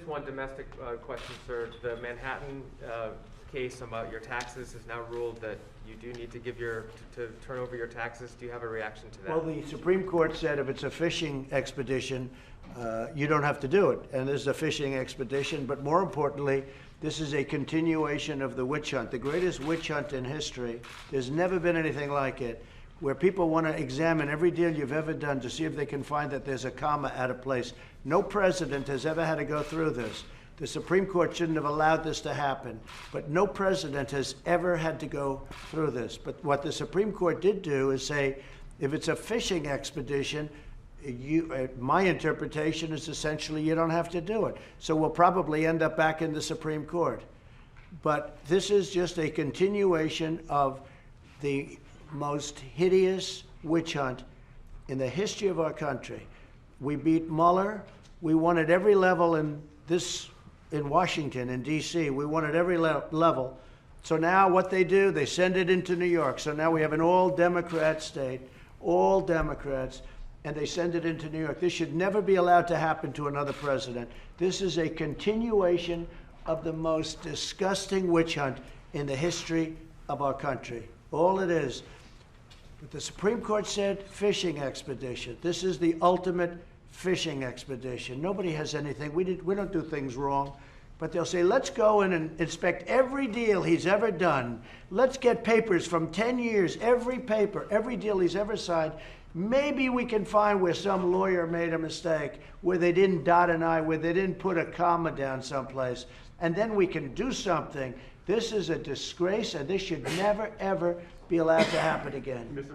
just one domestic question, sir. The Manhattan case about your taxes has now ruled that you do need to give to turn over your taxes. Do you have a reaction to that? Well, the Supreme Court said if it's a fishing expedition, you don't have to do it. And this is a fishing expedition, but more importantly, this is a continuation of the witch hunt, the greatest witch hunt in history. There's never been anything like it, where people want to examine every deal you've ever done to see if they can find that there's a comma out of place. No president has ever had to go through this. The Supreme Court shouldn't have allowed this to happen, but no president has ever had to go through this. But what the Supreme Court did do is say, if it's a fishing expedition, my interpretation is essentially you don't have to do it. So we'll probably end up back in the Supreme Court. But this is just a continuation of the most hideous witch hunt in the history of our country. We beat Mueller. We won at every level in Washington, in D.C. We won at every level. So now what they do, they send it into New York. So now we have an all-Democrat state, all Democrats, and they send it into New York. This should never be allowed to happen to another president. This is a continuation of the most disgusting witch hunt in the history of our country. All it is. But the Supreme Court said fishing expedition. This is the ultimate fishing expedition. Nobody has anything. We don't do things wrong. But they'll say, let's go in and inspect every deal he's ever done. Let's get papers from 10 years, every paper, every deal he's ever signed. Maybe we can find where some lawyer made a mistake, where they didn't dot an I, where they didn't put a comma down someplace. And then we can do something. This is a disgrace, and this should never, ever be allowed to happen again.